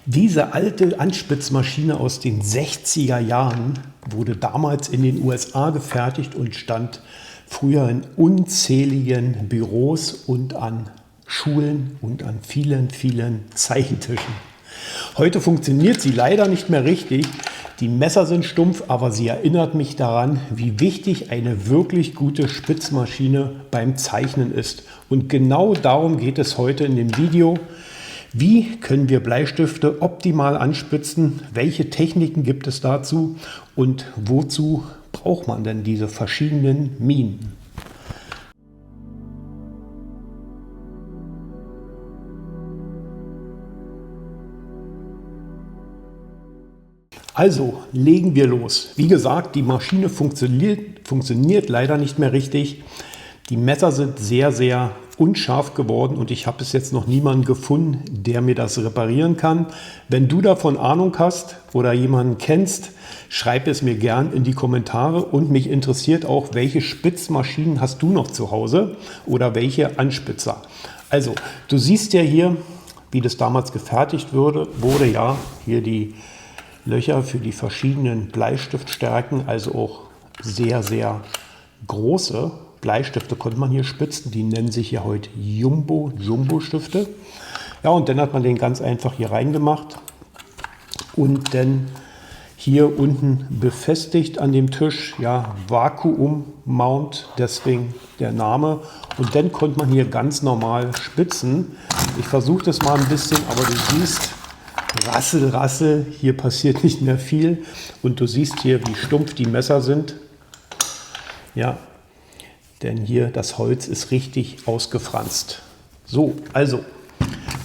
Diese alte Anspitzmaschine aus den 60er Jahren wurde damals in den USA gefertigt und stand früher in unzähligen Büros und an Schulen und an vielen, vielen Zeichentischen. Heute funktioniert sie leider nicht mehr richtig. Die Messer sind stumpf, aber sie erinnert mich daran, wie wichtig eine wirklich gute Spitzmaschine beim Zeichnen ist. Und genau darum geht es heute in dem Video. Wie können wir Bleistifte optimal anspitzen? Welche Techniken gibt es dazu? Und wozu braucht man denn diese verschiedenen Minen? Also legen wir los. Wie gesagt, die Maschine funktioniert leider nicht mehr richtig. Die Messer sind sehr, sehr unscharf geworden und ich habe bis jetzt noch niemanden gefunden, der mir das reparieren kann. Wenn du davon Ahnung hast oder jemanden kennst, schreib es mir gern in die Kommentare und mich interessiert auch, welche Spitzmaschinen hast du noch zu Hause oder welche Anspitzer. Also du siehst ja hier, wie das damals gefertigt wurde, ja, hier die Löcher für die verschiedenen Bleistiftstärken, also auch sehr, sehr große Bleistifte konnte man hier spitzen. Die nennen sich ja heute Jumbo-Stifte. Ja, und dann hat man den ganz einfach hier reingemacht und dann hier unten befestigt an dem Tisch. Ja, Vakuum-Mount, deswegen der Name. Und dann konnte man hier ganz normal spitzen. Ich versuche das mal ein bisschen, aber du siehst, Rassel, Rassel, hier passiert nicht mehr viel. Und du siehst hier, wie stumpf die Messer sind. Ja, denn hier das Holz ist richtig ausgefranst. So, also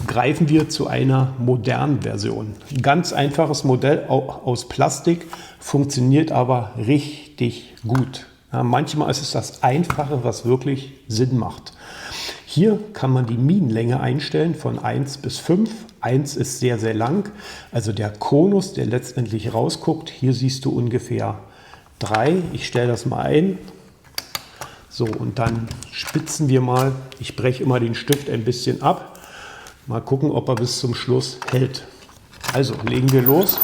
greifen wir zu einer modernen Version. Ein ganz einfaches Modell aus Plastik, funktioniert aber richtig gut. Ja, manchmal ist es das Einfache, was wirklich Sinn macht. Hier kann man die Minenlänge einstellen von 1 bis 5. 1 ist sehr, sehr lang. Also der Konus, der letztendlich rausguckt, hier siehst du ungefähr 3. Ich stelle das mal ein. So, und dann spitzen wir mal. Ich breche immer den Stift ein bisschen ab. Mal gucken, ob er bis zum Schluss hält. Also legen wir los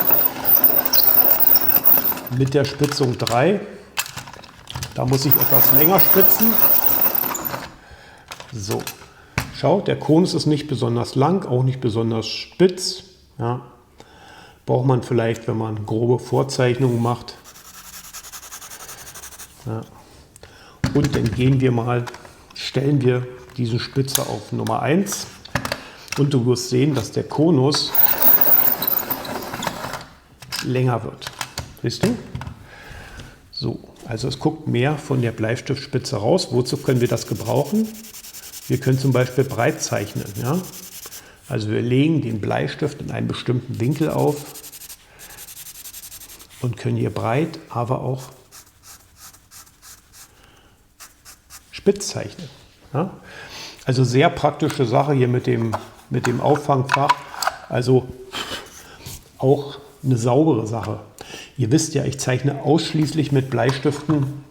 mit der Spitzung 3. Da muss ich etwas länger spitzen. So, schau, der Konus ist nicht besonders lang, auch nicht besonders spitz. Ja, braucht man vielleicht, wenn man grobe Vorzeichnungen macht. Ja. Und dann gehen wir mal, stellen wir diesen Spitzer auf Nummer 1 und du wirst sehen, dass der Konus länger wird. Siehst du? So, also es guckt mehr von der Bleistiftspitze raus. Wozu können wir das gebrauchen? Wir können zum Beispiel breit zeichnen. Ja? Also wir legen den Bleistift in einen bestimmten Winkel auf und können hier breit, aber auch spitz zeichnen. Ja? Also sehr praktische Sache hier mit dem Auffangfach. Also auch eine saubere Sache. Ihr wisst ja, ich zeichne ausschließlich mit Bleistiften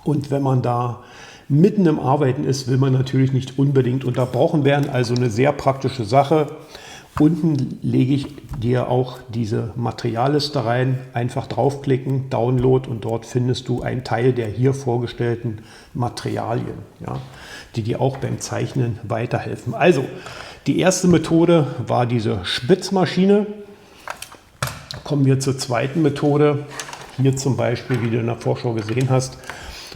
und wenn man da mitten im Arbeiten ist, will man natürlich nicht unbedingt unterbrochen werden. Also eine sehr praktische Sache. Unten lege ich dir auch diese Materialliste rein. Einfach draufklicken, Download und dort findest du einen Teil der hier vorgestellten Materialien, ja, die dir auch beim Zeichnen weiterhelfen. Also die erste Methode war diese Spitzmaschine. Kommen wir zur zweiten Methode. Hier zum Beispiel, wie du in der Vorschau gesehen hast,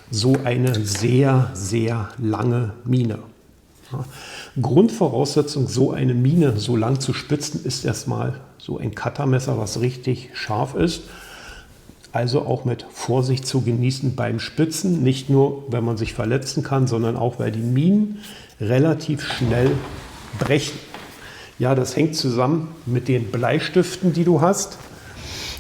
so eine sehr, sehr lange Mine. Ja. Grundvoraussetzung, so eine Mine so lang zu spitzen, ist erstmal so ein Cuttermesser, was richtig scharf ist. Also auch mit Vorsicht zu genießen beim Spitzen. Nicht nur, wenn man sich verletzen kann, sondern auch, weil die Minen relativ schnell brechen. Ja, das hängt zusammen mit den Bleistiften, die du hast.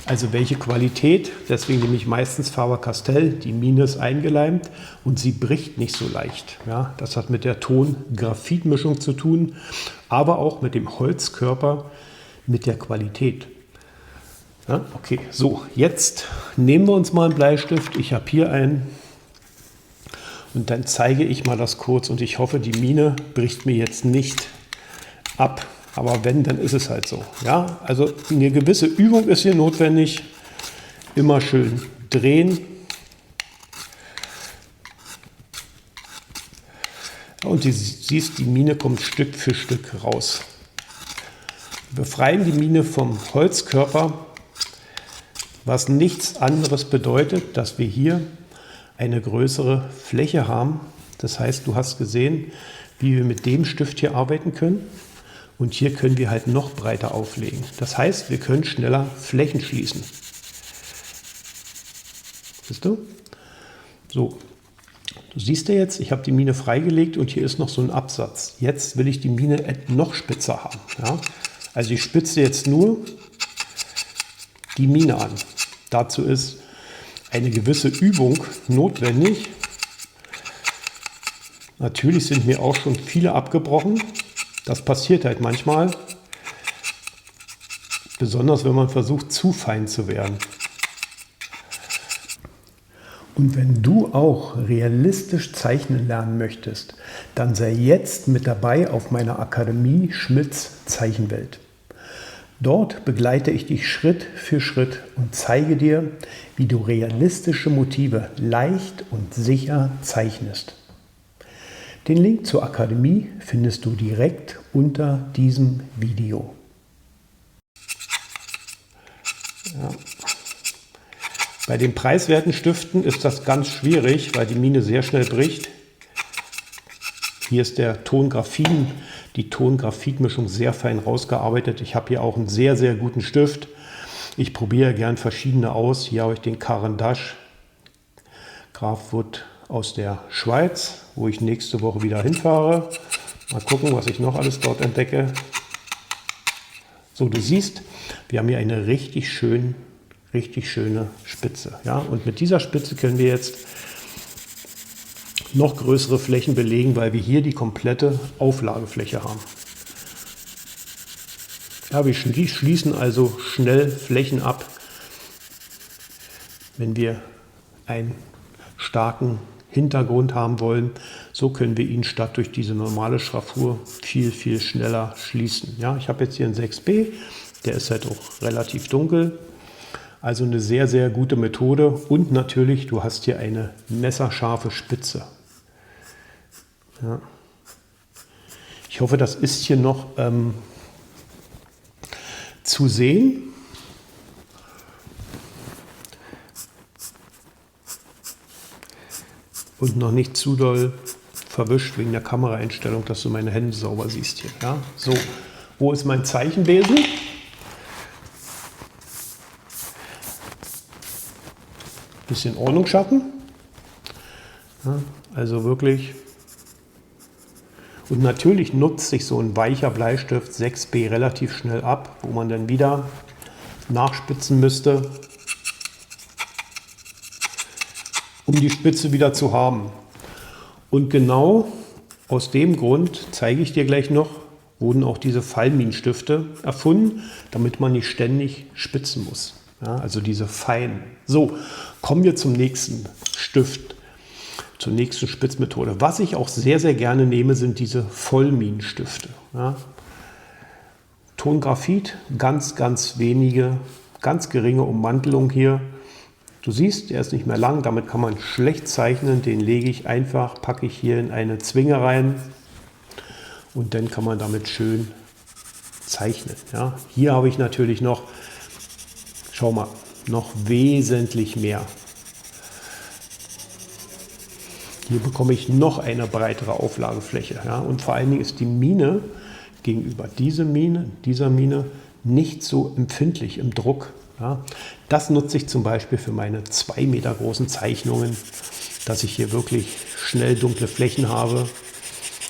Also welche Qualität, deswegen nehme ich meistens Faber-Castell, die Mine ist eingeleimt und sie bricht nicht so leicht. Ja, das hat mit der Ton-Graphit-Mischung zu tun, aber auch mit dem Holzkörper, mit der Qualität. Ja, okay, so, jetzt nehmen wir uns mal einen Bleistift. Ich habe hier einen und dann zeige ich mal das kurz und ich hoffe, die Mine bricht mir jetzt nicht ab. Aber wenn, dann ist es halt so. Ja, also eine gewisse Übung ist hier notwendig. Immer schön drehen. Und du siehst, die Mine kommt Stück für Stück raus. Wir befreien die Mine vom Holzkörper, was nichts anderes bedeutet, dass wir hier eine größere Fläche haben. Das heißt, du hast gesehen, wie wir mit dem Stift hier arbeiten können. Und hier können wir halt noch breiter auflegen. Das heißt, wir können schneller Flächen schließen. Siehst du? So, du siehst ja jetzt, ich habe die Mine freigelegt und hier ist noch so ein Absatz. Jetzt will ich die Mine noch spitzer haben. Ja? Also ich spitze jetzt nur die Mine an. Dazu ist eine gewisse Übung notwendig. Natürlich sind mir auch schon viele abgebrochen. Das passiert halt manchmal. Besonders wenn man versucht, zu fein zu werden. Und wenn du auch realistisch zeichnen lernen möchtest, dann sei jetzt mit dabei auf meiner Akademie Schmidts Zeichenwelt. Dort begleite ich dich Schritt für Schritt und zeige dir, wie du realistische Motive leicht und sicher zeichnest. Den Link zur Akademie findest du direkt unter diesem Video. Ja. Bei den preiswerten Stiften ist das ganz schwierig, weil die Mine sehr schnell bricht. Hier ist die Ton-Graphit-Mischung sehr fein rausgearbeitet. Ich habe hier auch einen sehr, sehr guten Stift. Ich probiere gern verschiedene aus. Hier habe ich den Caran d'Ache Grafwood aus der Schweiz, wo ich nächste Woche wieder hinfahre. Mal gucken, was ich noch alles dort entdecke. So, du siehst, wir haben hier eine richtig schöne Spitze. Ja? Und mit dieser Spitze können wir jetzt noch größere Flächen belegen, weil wir hier die komplette Auflagefläche haben. Ja, wir schließen also schnell Flächen ab, wenn wir einen starken Hintergrund haben wollen. So können wir ihn statt durch diese normale Schraffur viel, viel schneller schließen. Ja, ich habe jetzt hier einen 6B, der ist halt auch relativ dunkel. Also eine sehr, sehr gute Methode. Und natürlich, du hast hier eine messerscharfe Spitze. Ja. Ich hoffe, das ist hier noch zu sehen. Und noch nicht zu doll verwischt wegen der Kameraeinstellung, dass du meine Hände sauber siehst hier. Ja. So, wo ist mein Zeichenbesen? Bisschen Ordnung schaffen. Ja, also wirklich. Und natürlich nutzt sich so ein weicher Bleistift 6B relativ schnell ab, wo man dann wieder nachspitzen müsste, um die Spitze wieder zu haben. Und genau aus dem Grund, zeige ich dir gleich noch, wurden auch diese Fallminenstifte erfunden, damit man nicht ständig spitzen muss. Ja, also diese feinen. So, kommen wir zum nächsten Stift, zur nächsten Spitzmethode. Was ich auch sehr, sehr gerne nehme, sind diese Vollminenstifte. Ja. Ton-Graphit, ganz, ganz wenige, ganz geringe Ummantelung hier. Du siehst, der ist nicht mehr lang, damit kann man schlecht zeichnen. Den lege ich einfach, packe ich hier in eine Zwinge rein und dann kann man damit schön zeichnen. Ja. Hier habe ich natürlich noch, schau mal, noch wesentlich mehr. Hier bekomme ich noch eine breitere Auflagefläche. Ja? Und vor allen Dingen ist die Mine gegenüber dieser Mine nicht so empfindlich im Druck. Ja? Das nutze ich zum Beispiel für meine 2 Meter großen Zeichnungen, dass ich hier wirklich schnell dunkle Flächen habe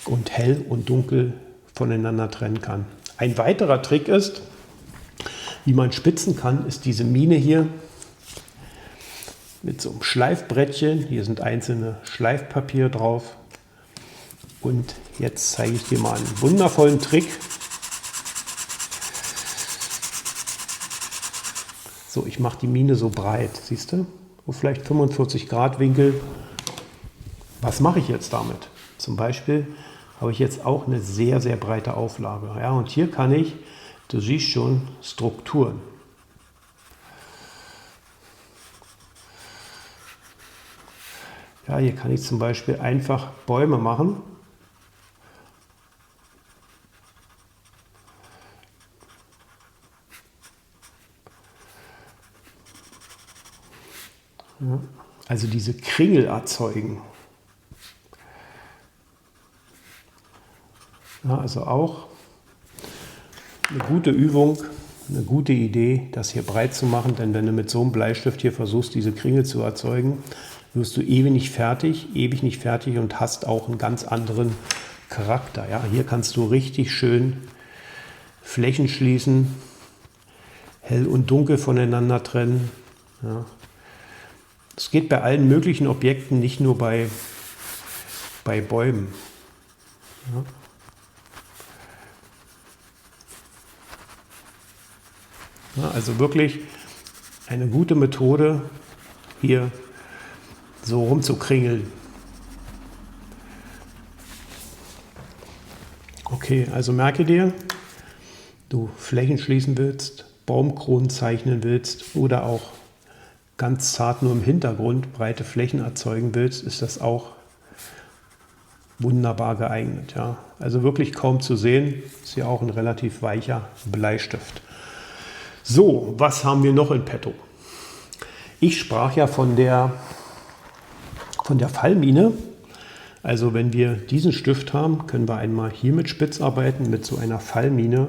und hell und dunkel voneinander trennen kann. Ein weiterer Trick ist, wie man spitzen kann, ist diese Mine hier mit so einem Schleifbrettchen. Hier sind einzelne Schleifpapier drauf. Und jetzt zeige ich dir mal einen wundervollen Trick. So, ich mache die Mine so breit, siehst du? So vielleicht 45 Grad Winkel. Was mache ich jetzt damit? Zum Beispiel habe ich jetzt auch eine sehr, sehr breite Auflage. Ja, und hier kann ich, du siehst schon, Strukturen. Ja, hier kann ich zum Beispiel einfach Bäume machen. Ja, also diese Kringel erzeugen. Ja, also auch eine gute Übung, eine gute Idee, das hier breit zu machen, denn wenn du mit so einem Bleistift hier versuchst, diese Kringel zu erzeugen, wirst du ewig nicht fertig und hast auch einen ganz anderen Charakter. Ja, hier kannst du richtig schön Flächen schließen, hell und dunkel voneinander trennen. Ja. Das geht bei allen möglichen Objekten, nicht nur bei Bäumen. Ja. Ja, also wirklich eine gute Methode, hier so rumzukringeln. Okay, also merke dir, du Flächen schließen willst, Baumkronen zeichnen willst oder auch ganz zart nur im Hintergrund breite Flächen erzeugen willst, ist das auch wunderbar geeignet. Ja. Also wirklich kaum zu sehen, ist ja auch ein relativ weicher Bleistift. So, was haben wir noch in petto? Ich sprach ja von der Fallmine. Also wenn wir diesen Stift haben, können wir einmal hier mit spitz arbeiten. Mit so einer Fallmine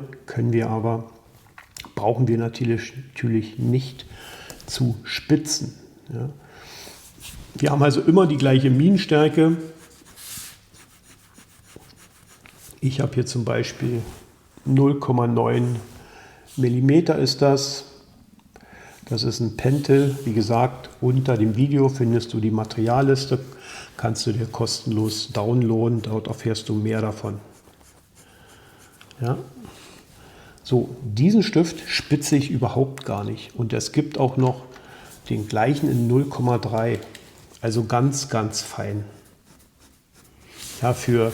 brauchen wir natürlich nicht zu spitzen. Ja. Wir haben also immer die gleiche Minenstärke. Ich habe hier zum Beispiel 0,9 Millimeter ist das. Das ist ein Pentel. Wie gesagt, unter dem Video findest du die Materialliste. Kannst du dir kostenlos downloaden. Dort erfährst du mehr davon. Ja. So, diesen Stift spitze ich überhaupt gar nicht. Und es gibt auch noch den gleichen in 0,3. Also ganz, ganz fein. Ja, für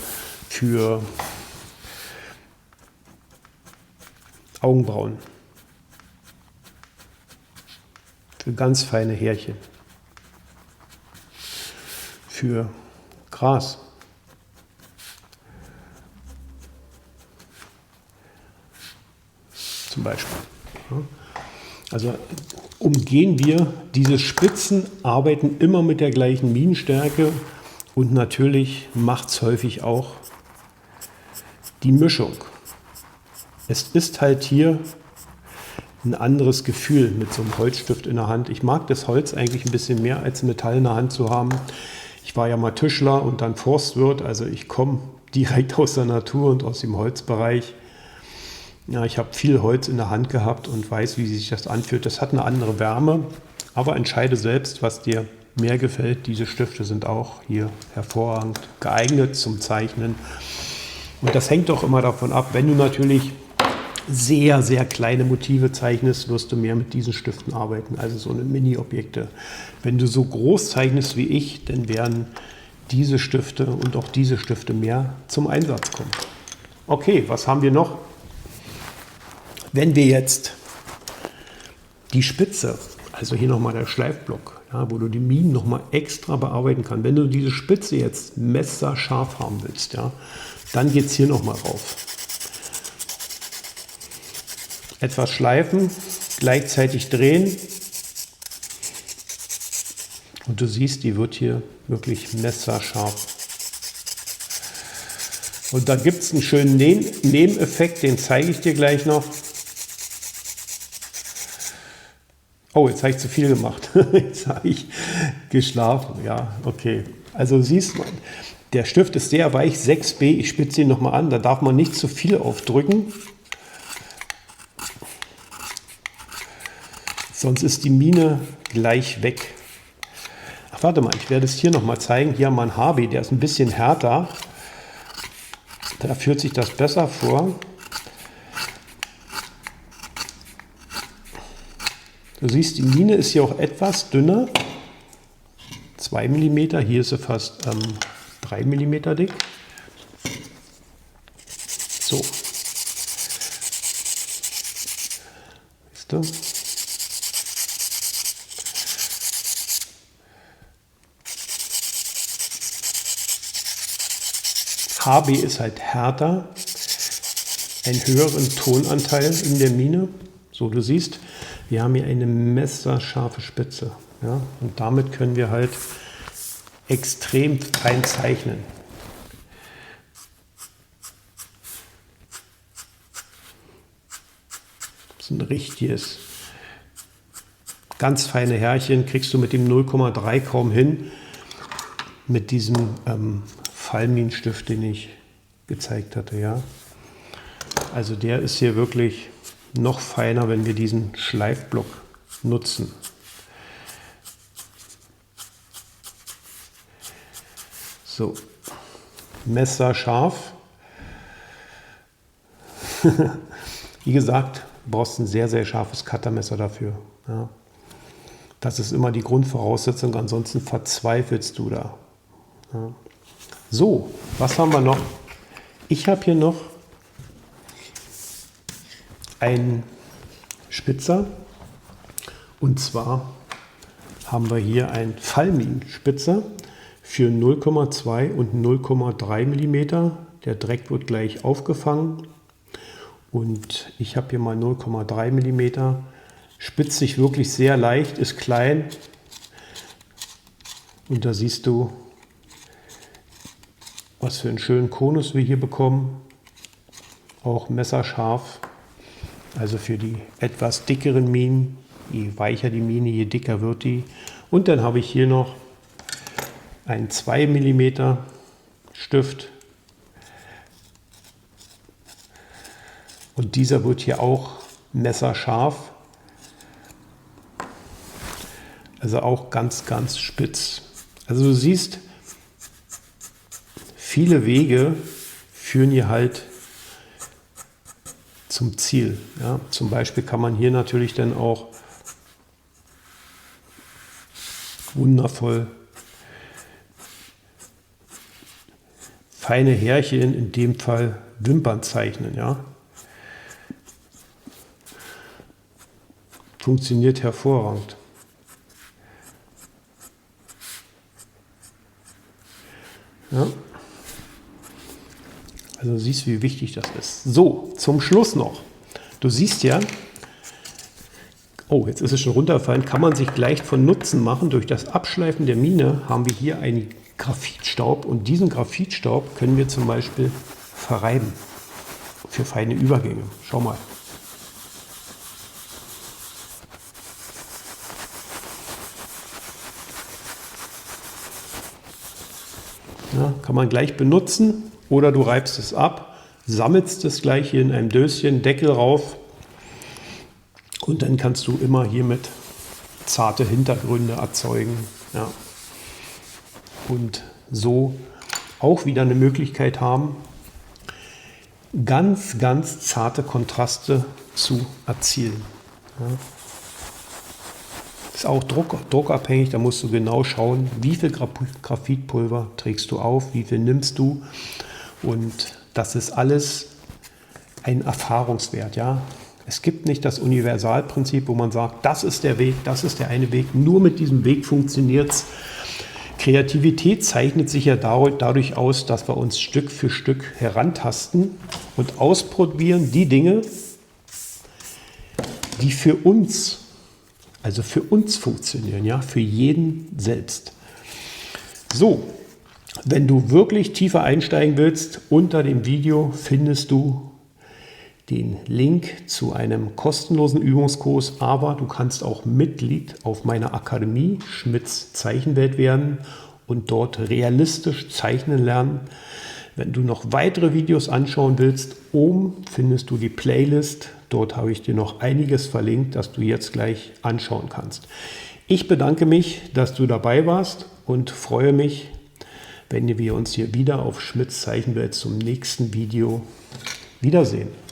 Augenbrauen. Für ganz feine Härchen. Für Gras. Zum Beispiel. Also umgehen wir diese Spitzen, arbeiten immer mit der gleichen Minenstärke und natürlich macht es häufig auch die Mischung. Es ist halt hier ein anderes Gefühl mit so einem Holzstift in der Hand. Ich mag das Holz eigentlich ein bisschen mehr als Metall in der Hand zu haben. Ich war ja mal Tischler und dann Forstwirt, also ich komme direkt aus der Natur und aus dem Holzbereich. Ja, ich habe viel Holz in der Hand gehabt und weiß, wie sich das anfühlt. Das hat eine andere Wärme, aber entscheide selbst, was dir mehr gefällt. Diese Stifte sind auch hier hervorragend geeignet zum Zeichnen. Und das hängt doch immer davon ab, wenn du natürlich sehr, sehr kleine Motive zeichnest, wirst du mehr mit diesen Stiften arbeiten, also so eine Mini-Objekte. Wenn du so groß zeichnest wie ich, dann werden diese Stifte und auch diese Stifte mehr zum Einsatz kommen. Okay, was haben wir noch? Wenn wir jetzt die Spitze, also hier nochmal der Schleifblock, ja, wo du die Minen nochmal extra bearbeiten kannst, wenn du diese Spitze jetzt messerscharf haben willst, ja, dann geht es hier nochmal rauf. Etwas schleifen, gleichzeitig drehen und du siehst, die wird hier wirklich messerscharf. Und da gibt es einen schönen Nebeneffekt, den zeige ich dir gleich noch. Oh, jetzt habe ich zu viel gemacht. Jetzt habe ich geschlafen. Ja, okay. Also siehst du, der Stift ist sehr weich, 6B. Ich spitze ihn nochmal an. Da darf man nicht zu viel aufdrücken. Sonst ist die Mine gleich weg. Ach, warte mal, ich werde es hier nochmal zeigen. Hier haben wir einen HB, der ist ein bisschen härter. Da führt sich das besser vor. Du siehst, die Mine ist hier auch etwas dünner. 2 mm, hier ist sie fast 3 mm dick. Siehst du? HB ist halt härter, einen höheren Tonanteil in der Mine. So, du siehst, wir haben hier eine messerscharfe Spitze. Ja? Und damit können wir halt extrem fein zeichnen. Das ist ein richtiges, ganz feine Härchen, kriegst du mit dem 0,3 kaum hin, mit diesem Fallminenstift, den ich gezeigt hatte. Ja? Also der ist hier wirklich noch feiner, wenn wir diesen Schleifblock nutzen. So, messerscharf. Wie gesagt, du brauchst ein sehr, sehr scharfes Cuttermesser dafür. Ja. Das ist immer die Grundvoraussetzung, ansonsten verzweifelst du da. Ja. So, was haben wir noch? Ich habe hier noch einen Spitzer, und zwar haben wir hier einen Fallminenspitzer für 0,2 und 0,3 mm. Der Dreck wird gleich aufgefangen und ich habe hier mal 0,3 mm. Spitzt sich wirklich sehr leicht, ist klein und da siehst du, was für einen schönen Konus wir hier bekommen. Auch messerscharf. Also für die etwas dickeren Minen, je weicher die Mine, je dicker wird die. Und dann habe ich hier noch einen 2 mm Stift. Und dieser wird hier auch messerscharf. Also auch ganz, ganz spitz. Also du siehst, viele Wege führen hier halt zum Ziel. Ja, zum Beispiel kann man hier natürlich dann auch wundervoll feine Härchen, in dem Fall Wimpern zeichnen. Ja. Funktioniert hervorragend. Ja. Also siehst du, wie wichtig das ist. So, zum Schluss noch. Du siehst ja, oh, jetzt ist es schon runtergefallen, kann man sich gleich von Nutzen machen. Durch das Abschleifen der Mine haben wir hier einen Graphitstaub und diesen Graphitstaub können wir zum Beispiel verreiben für feine Übergänge. Schau mal. Ja, kann man gleich benutzen oder du reibst es ab, sammelst es gleich hier in einem Döschen, Deckel rauf und dann kannst du immer hiermit zarte Hintergründe erzeugen. Ja. Und so auch wieder eine Möglichkeit haben, ganz, ganz zarte Kontraste zu erzielen. Ja. Ist auch druckabhängig, da musst du genau schauen, wie viel Graphitpulver trägst du auf, wie viel nimmst du. Und das ist alles ein Erfahrungswert. Ja? Es gibt nicht das Universalprinzip, wo man sagt, das ist der Weg, das ist der eine Weg, nur mit diesem Weg funktioniert es. Kreativität zeichnet sich ja dadurch aus, dass wir uns Stück für Stück herantasten und ausprobieren die Dinge, die für uns, also für uns funktionieren, ja, für jeden selbst. So, wenn du wirklich tiefer einsteigen willst, unter dem Video findest du den Link zu einem kostenlosen Übungskurs, aber du kannst auch Mitglied auf meiner Akademie Schmidts Zeichenwelt werden und dort realistisch zeichnen lernen. Wenn du noch weitere Videos anschauen willst, oben findest du die Playlist. Dort habe ich dir noch einiges verlinkt, das du jetzt gleich anschauen kannst. Ich bedanke mich, dass du dabei warst und freue mich, wenn wir uns hier wieder auf Schmidts Zeichenwelt zum nächsten Video wiedersehen.